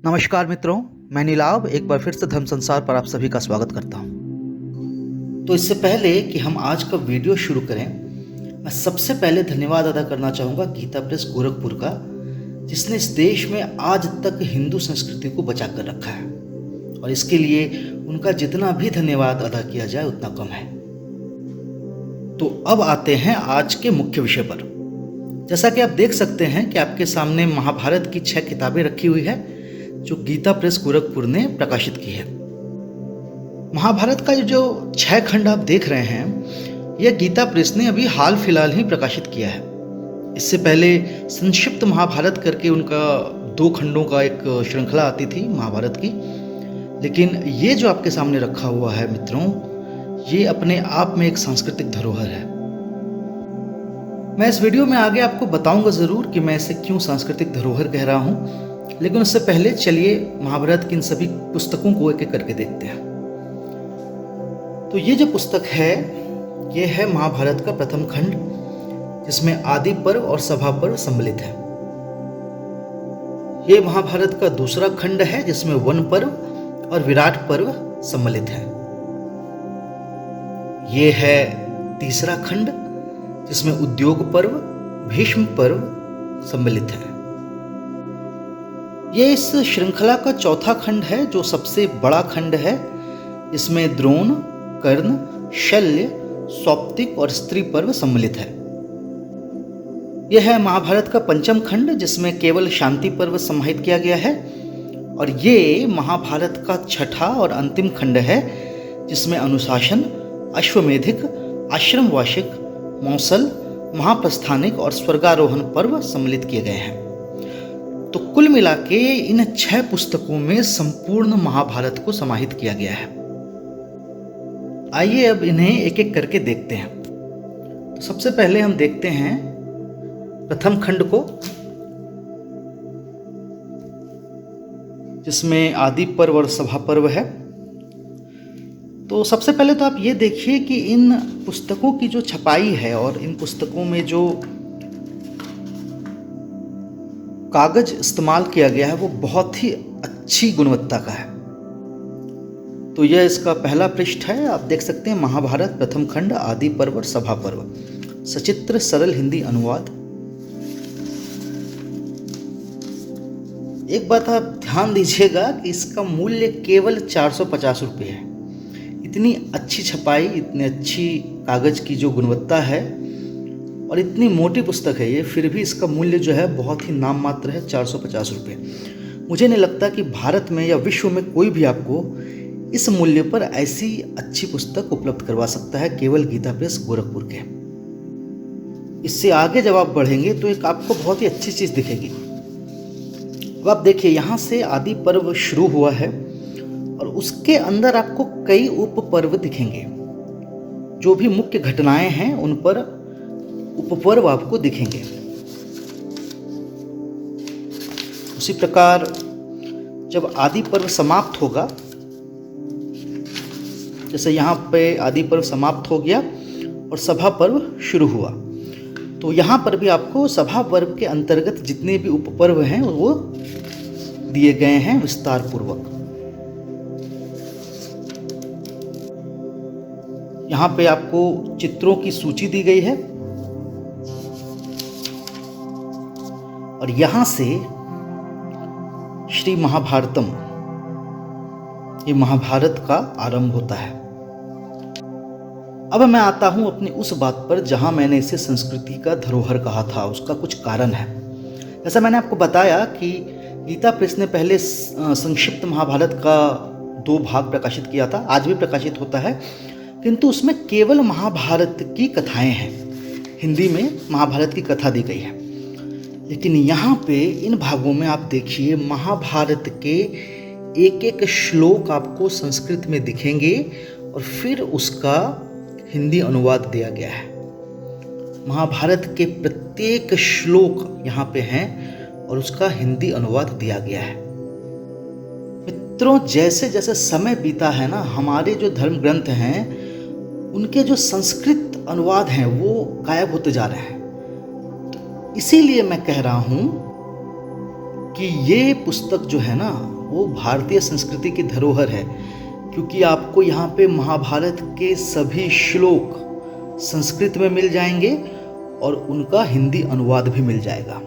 नमस्कार मित्रों, मैं नीलाभ एक बार फिर से धर्म संसार पर आप सभी का स्वागत करता हूँ। तो इससे पहले कि हम आज का वीडियो शुरू करें, मैं सबसे पहले धन्यवाद अदा करना चाहूँगा गीता प्रेस गोरखपुर का, जिसने इस देश में आज तक हिंदू संस्कृति को बचा कर रखा है और इसके लिए उनका जितना भी धन्यवाद अदा किया जाए उतना कम है। तो अब आते हैं आज के मुख्य विषय पर। जैसा कि आप देख सकते हैं कि आपके सामने महाभारत की 6 किताबें रखी हुई है जो गीता प्रेस गोरखपुर ने प्रकाशित की है। महाभारत का जो 6 खंड आप देख रहे हैं, यह गीता प्रेस ने अभी हाल फिलहाल ही प्रकाशित किया है। इससे पहले संक्षिप्त महाभारत करके उनका 2 खंडों का एक श्रृंखला आती थी महाभारत की, लेकिन ये जो आपके सामने रखा हुआ है मित्रों, ये अपने आप में एक सांस्कृतिक धरोहर है। मैं इस वीडियो में आगे आपको बताऊंगा ज़रूर कि मैं इसे क्यों सांस्कृतिक धरोहर कह रहा हूँ, लेकिन उससे पहले चलिए महाभारत की इन सभी पुस्तकों को एक एक करके देखते हैं। तो ये जो पुस्तक है, ये है महाभारत का प्रथम खंड, जिसमें आदि पर्व और सभा पर्व सम्मिलित है। ये महाभारत का दूसरा खंड है, जिसमें वन पर्व और विराट पर्व सम्मिलित है। ये है तीसरा खंड, जिसमें उद्योग पर्व, भीष्म पर्व सम्मिलित है। ये इस श्रृंखला का चौथा खंड है, जो सबसे बड़ा खंड है। इसमें द्रोण, कर्ण, शल्य, सौप्तिक और स्त्री पर्व सम्मिलित है। यह है महाभारत का पंचम खंड, जिसमें केवल शांति पर्व समाहित किया गया है। और ये महाभारत का छठा और अंतिम खंड है, जिसमें अनुशासन, अश्वमेधिक, आश्रम वार्षिक, मौसल, महाप्रस्थानिक और स्वर्गारोहण पर्व सम्मिलित किए गए हैं। तो कुल मिला के इन 6 पुस्तकों में संपूर्ण महाभारत को समाहित किया गया है। आइए अब इन्हें एक एक करके देखते हैं। तो सबसे पहले हम देखते हैं प्रथम खंड को, जिसमें आदि पर्व और सभा पर्व है। तो सबसे पहले तो आप ये देखिए कि इन पुस्तकों की जो छपाई है और इन पुस्तकों में जो कागज इस्तेमाल किया गया है वो बहुत ही अच्छी गुणवत्ता का है। तो यह इसका पहला पृष्ठ है। आप देख सकते हैं महाभारत प्रथम खंड, आदि पर्व और सभा पर्व, सचित्र सरल हिंदी अनुवाद। एक बात आप ध्यान दीजिएगा कि इसका मूल्य केवल 450 रुपये है। इतनी अच्छी छपाई, इतनी अच्छी कागज की जो गुणवत्ता है और इतनी मोटी पुस्तक है ये, फिर भी इसका मूल्य जो है बहुत ही नाम मात्र है, 450 रुपये। मुझे नहीं लगता कि भारत में या विश्व में कोई भी आपको इस मूल्य पर ऐसी अच्छी पुस्तक उपलब्ध करवा सकता है, केवल गीता प्रेस गोरखपुर के। इससे आगे जब आप बढ़ेंगे तो एक आपको बहुत ही अच्छी चीज़ दिखेगी। अब आप देखिए, यहाँ से आदि पर्व शुरू हुआ है और उसके अंदर आपको कई उप पर्व दिखेंगे। जो भी मुख्य घटनाएं हैं उन पर उपपर्व आपको दिखेंगे। उसी प्रकार जब आदि पर्व समाप्त होगा, जैसे यहाँ पे आदि पर्व समाप्त हो गया और सभा पर्व शुरू हुआ, तो यहाँ पर भी आपको सभा पर्व के अंतर्गत जितने भी उपपर्व हैं वो दिए गए हैं विस्तार पूर्वक। यहाँ पे आपको चित्रों की सूची दी गई है और यहाँ से श्री महाभारतम, ये महाभारत का आरंभ होता है। अब मैं आता हूँ अपनी उस बात पर जहाँ मैंने इसे संस्कृति का धरोहर कहा था। उसका कुछ कारण है। जैसा मैंने आपको बताया कि गीता प्रेस ने पहले संक्षिप्त महाभारत का 2 भाग प्रकाशित किया था, आज भी प्रकाशित होता है, किंतु उसमें केवल महाभारत की कथाएं हैं। हिंदी में महाभारत की कथा दी गई है। लेकिन यहाँ पे इन भागों में आप देखिए, महाभारत के एक एक श्लोक आपको संस्कृत में दिखेंगे और फिर उसका हिंदी अनुवाद दिया गया है। महाभारत के प्रत्येक श्लोक यहाँ पे हैं और उसका हिंदी अनुवाद दिया गया है। मित्रों, जैसे जैसे समय बीता है ना, हमारे जो धर्म ग्रंथ हैं उनके जो संस्कृत अनुवाद हैं वो गायब होते जा रहे हैं। इसीलिए मैं कह रहा हूँ कि ये पुस्तक जो है ना वो भारतीय संस्कृति की धरोहर है, क्योंकि आपको यहाँ पे महाभारत के सभी श्लोक संस्कृत में मिल जाएंगे और उनका हिंदी अनुवाद भी मिल जाएगा।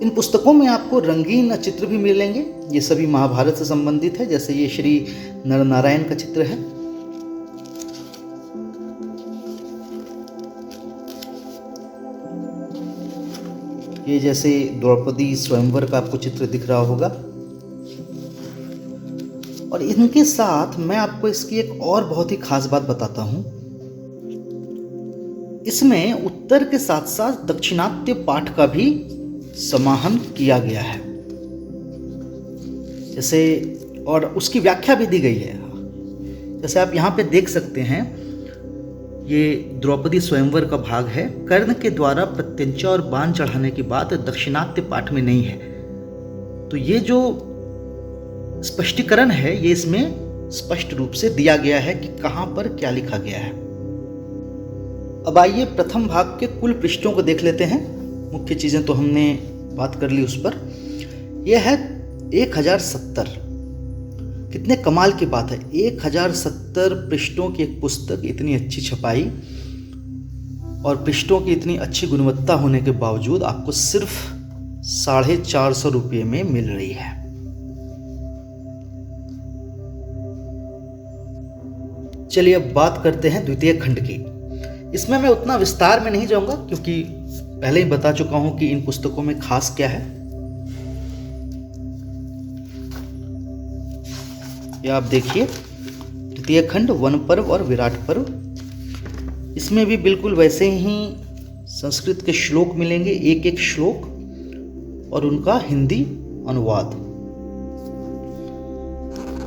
इन पुस्तकों में आपको रंगीन चित्र भी मिलेंगे, ये सभी महाभारत से संबंधित है। जैसे ये श्री नरनारायण का चित्र है, ये जैसे द्रौपदी स्वयंवर का आपको चित्र दिख रहा होगा। और इनके साथ मैं आपको इसकी एक और बहुत ही खास बात बताता हूं, इसमें उत्तर के साथ साथ दक्षिणात्य पाठ का भी समाहन किया गया है, जैसे और उसकी व्याख्या भी दी गई है। जैसे आप यहाँ पे देख सकते हैं, ये द्रौपदी स्वयंवर का भाग है। कर्ण के द्वारा प्रत्यंचा और बाण चढ़ाने की बात दक्षिणात्य पाठ में नहीं है, तो ये जो स्पष्टीकरण है ये इसमें स्पष्ट रूप से दिया गया है कि कहाँ पर क्या लिखा गया है। अब आइए प्रथम भाग के कुल पृष्ठों को देख लेते हैं। मुख्य चीज़ें तो हमने बात कर ली उस पर। यह है 1070। कितने कमाल की बात है, 1070 पृष्ठों की एक पुस्तक, इतनी अच्छी छपाई और पृष्ठों की इतनी अच्छी गुणवत्ता होने के बावजूद आपको सिर्फ 450 रुपये में मिल रही है। चलिए अब बात करते हैं द्वितीय खंड की। इसमें मैं उतना विस्तार में नहीं जाऊंगा, क्योंकि पहले ही बता चुका हूं कि इन पुस्तकों में खास क्या है। ये आप देखिए, द्वितीय खंड वन पर्व और विराट पर्व। इसमें भी बिल्कुल वैसे ही संस्कृत के श्लोक मिलेंगे, एक एक श्लोक और उनका हिंदी अनुवाद।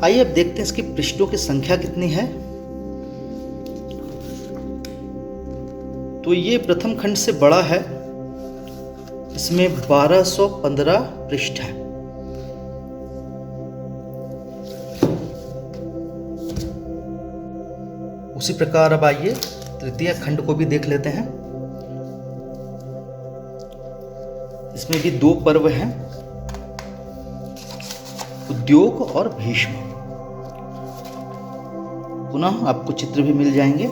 आइए अब देखते हैं इसकी पृष्ठों की संख्या कितनी है। तो ये प्रथम खंड से बड़ा है, इसमें 1215 पृष्ठ है। उसी प्रकार अब आइए तृतीय खंड को भी देख लेते हैं। इसमें भी 2 पर्व हैं, उद्योग और भीष्म। पुनः आपको चित्र भी मिल जाएंगे,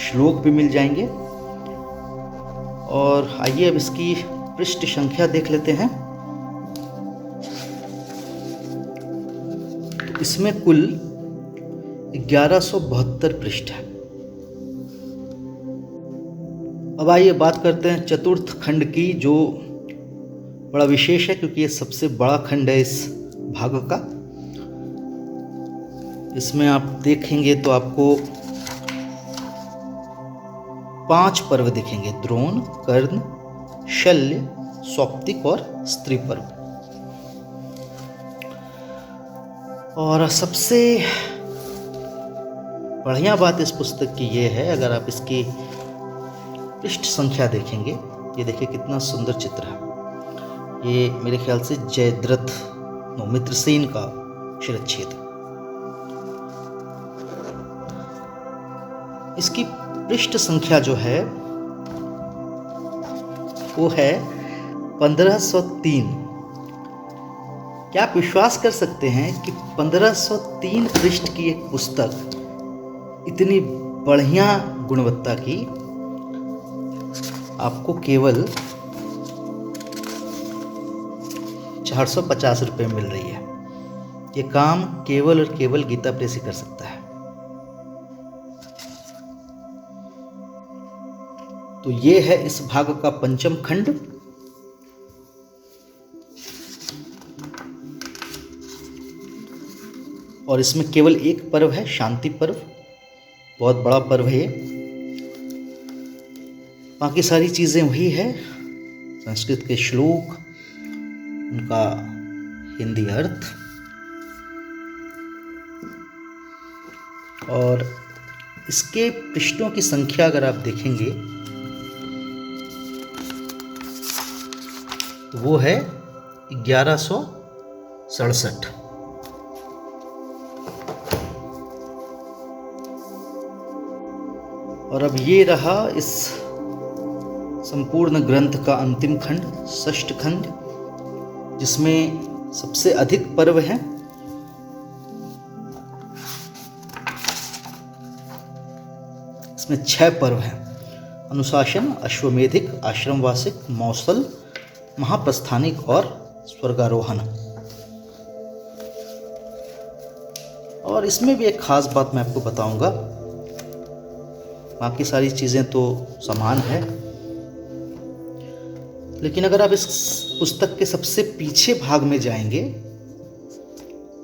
श्लोक भी मिल जाएंगे। और आइए अब इसकी पृष्ठ संख्या देख लेते हैं। इसमें कुल 1172 पृष्ठ है। अब आइए बात करते हैं चतुर्थ खंड की, जो बड़ा विशेष है क्योंकि ये सबसे बड़ा खंड है इस भाग का। इसमें आप देखेंगे तो आपको 5 पर्व दिखेंगे, द्रोण, कर्ण, शल्य, सौप्तिक और स्त्री पर्व। और सबसे बढ़िया बात इस पुस्तक की ये है, अगर आप इसकी पृष्ठ संख्या देखेंगे, ये देखिए कितना सुंदर चित्र है। ये मेरे ख्याल से जयद्रथ मित्रसेन का शिरच्छेद। इसकी पृष्ठ संख्या जो है वो है 1503। क्या आप विश्वास कर सकते हैं कि 1503 पृष्ठ की एक पुस्तक इतनी बढ़िया गुणवत्ता की आपको केवल 450 रुपये मिल रही है। ये काम केवल और केवल गीता प्रेस ही कर सकता है। तो ये है इस भाग का पंचम खंड। और इसमें केवल एक पर्व है, शांति पर्व। बहुत बड़ा पर्व है ये। बाकी सारी चीज़ें वही है, संस्कृत के श्लोक, उनका हिंदी अर्थ। और इसके पृष्ठों की संख्या अगर आप देखेंगे तो वो है 1167। और अब ये रहा इस संपूर्ण ग्रंथ का अंतिम खंड, षष्ठ खंड, जिसमें सबसे अधिक पर्व हैं। इसमें 6 पर्व हैं: अनुशासन, अश्वमेधिक, आश्रमवासिक, मौसल, महाप्रस्थानिक और स्वर्गारोहण। और इसमें भी एक खास बात मैं आपको बताऊंगा, बाकी सारी चीज़ें तो समान है, लेकिन अगर आप इस पुस्तक के सबसे पीछे भाग में जाएंगे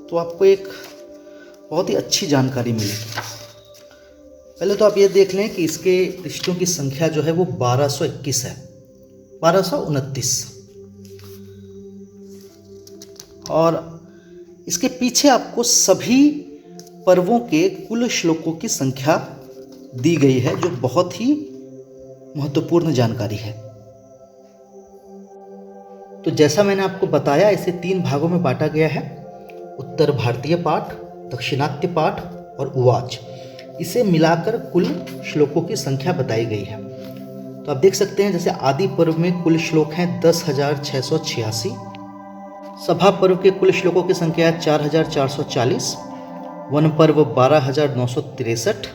तो आपको एक बहुत ही अच्छी जानकारी मिलेगी। पहले तो आप ये देख लें कि इसके पृष्ठों की संख्या जो है वो 1221 है, 1229। और इसके पीछे आपको सभी पर्वों के कुल श्लोकों की संख्या दी गई है, जो बहुत ही महत्वपूर्ण जानकारी है। तो जैसा मैंने आपको बताया, इसे 3 भागों में बांटा गया है: उत्तर भारतीय पाठ, दक्षिणात्य पाठ और उवाच। इसे मिलाकर कुल श्लोकों की संख्या बताई गई है। तो आप देख सकते हैं, जैसे आदि पर्व में कुल श्लोक हैं 10,686, सभा पर्व के कुल श्लोकों की संख्या है 4,440, वन पर्व 12,963,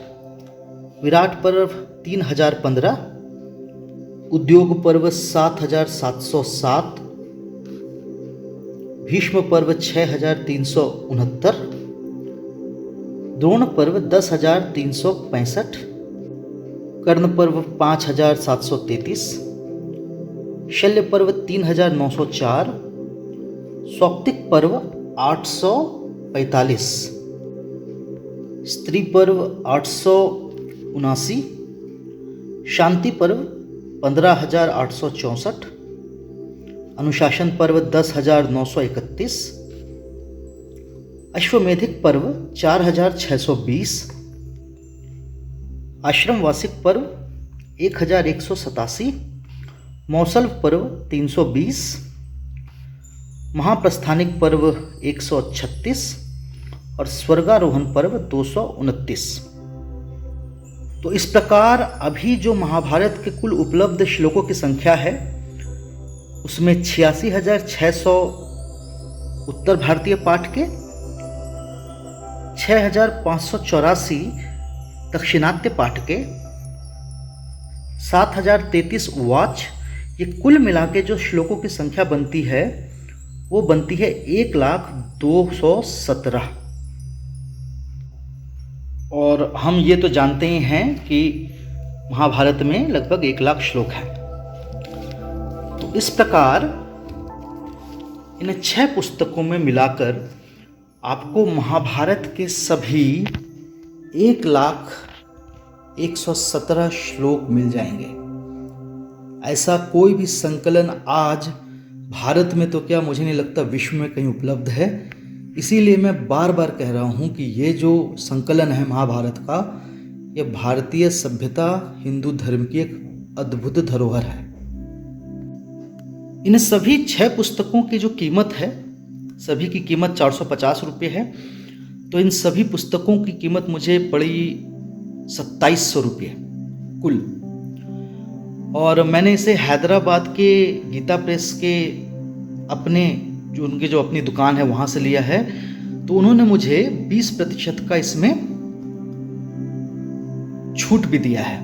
विराट पर्व 3,015, उद्योग पर्व 7,707, भीष्म पर्व 6,369, द्रोण पर्व 10,365, कर्ण पर्व 5,733, शल्य पर्व 3,904, सौप्तिक पर्व 845, स्त्री पर्व 879, शांति पर्व 15,864, अनुशासन पर्व 10,931, अश्वमेधिक पर्व 4,620, आश्रमवासिक पर्व 1,187, मौसल पर्व 320, महाप्रस्थानिक पर्व 136 और स्वर्गारोहण पर्व 229। तो इस प्रकार अभी जो महाभारत के कुल उपलब्ध श्लोकों की संख्या है, उसमें 86,600 उत्तर भारतीय पाठ के, 6,584 दक्षिणात्य पाठ के, 7,033 उवाच। ये कुल मिला के जो श्लोकों की संख्या बनती है वो बनती है 1,02,17। और हम ये तो जानते ही हैं कि महाभारत में लगभग 1,00,000 श्लोक हैं। तो इस प्रकार इन 6 पुस्तकों में मिलाकर आपको महाभारत के सभी 1,01,17 श्लोक मिल जाएंगे। ऐसा कोई भी संकलन आज भारत में तो क्या, मुझे नहीं लगता विश्व में कहीं उपलब्ध है। इसीलिए मैं बार बार कह रहा हूँ कि ये जो संकलन है महाभारत का, ये भारतीय सभ्यता, हिंदू धर्म की एक अद्भुत धरोहर है। इन सभी 6 पुस्तकों की जो कीमत है, सभी की कीमत 450 रुपये है। तो इन सभी पुस्तकों की कीमत मुझे पड़ी 2,700 रुपये कुल। और मैंने इसे हैदराबाद के गीता प्रेस के उनकी जो अपनी दुकान है वहाँ से लिया है। तो उन्होंने मुझे 20% का इसमें छूट भी दिया है।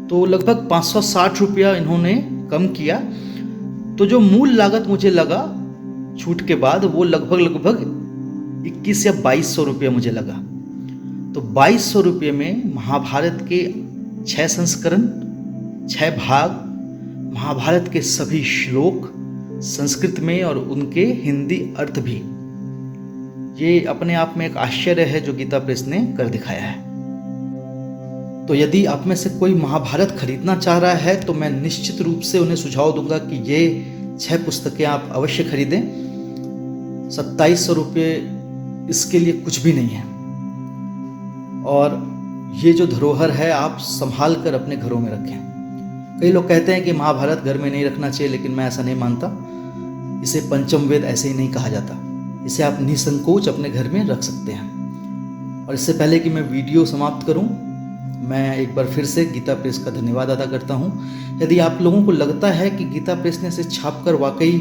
तो लगभग 560 रुपया इन्होंने कम किया। तो जो मूल लागत मुझे लगा छूट के बाद, वो लगभग 21 या 2200 रुपये मुझे लगा। तो 2200 रुपये में महाभारत के 6 संस्करण, 6 भाग, महाभारत के सभी श्लोक संस्कृत में और उनके हिंदी अर्थ भी, ये अपने आप में एक आश्चर्य है जो गीता प्रेस ने कर दिखाया है। तो यदि आप में से कोई महाभारत खरीदना चाह रहा है तो मैं निश्चित रूप से उन्हें सुझाव दूंगा कि ये 6 पुस्तकें आप अवश्य खरीदें। 2,700 रुपये इसके लिए कुछ भी नहीं है। और ये जो धरोहर है आप संभाल कर अपने घरों में रखें। कई लोग कहते हैं कि महाभारत घर में नहीं रखना चाहिए, लेकिन मैं ऐसा नहीं मानता। इसे पंचम वेद ऐसे ही नहीं कहा जाता। इसे आप निसंकोच अपने घर में रख सकते हैं। और इससे पहले कि मैं वीडियो समाप्त करूं, मैं एक बार फिर से गीता प्रेस का धन्यवाद अदा करता हूँ। यदि आप लोगों को लगता है कि गीता प्रेस ने इसे छापकर वाकई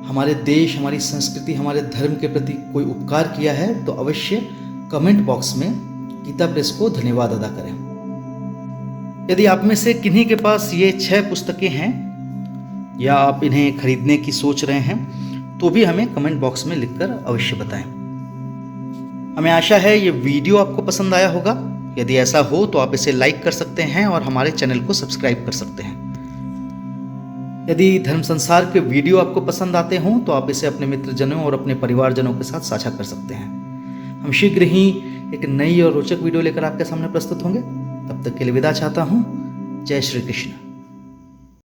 हमारे देश, हमारी संस्कृति, हमारे धर्म के प्रति कोई उपकार किया है तो अवश्य कमेंट बॉक्स में गीता प्रेस को धन्यवाद अदा करें। यदि आप में से किन्हीं के पास ये 6 पुस्तकें हैं या आप इन्हें खरीदने की सोच रहे हैं तो भी हमें कमेंट बॉक्स में लिखकर अवश्य बताएं। हमें आशा है ये वीडियो आपको पसंद आया होगा। यदि ऐसा हो तो आप इसे लाइक कर सकते हैं और हमारे चैनल को सब्सक्राइब कर सकते हैं। यदि धर्म संसार के वीडियो आपको पसंद आते हों तो आप इसे अपने मित्रजनों और अपने परिवारजनों के साथ साझा कर सकते हैं। हम शीघ्र ही एक नई और रोचक वीडियो लेकर आपके सामने प्रस्तुत होंगे। तब तक के लिए विदा चाहता हूँ। जय श्री कृष्ण।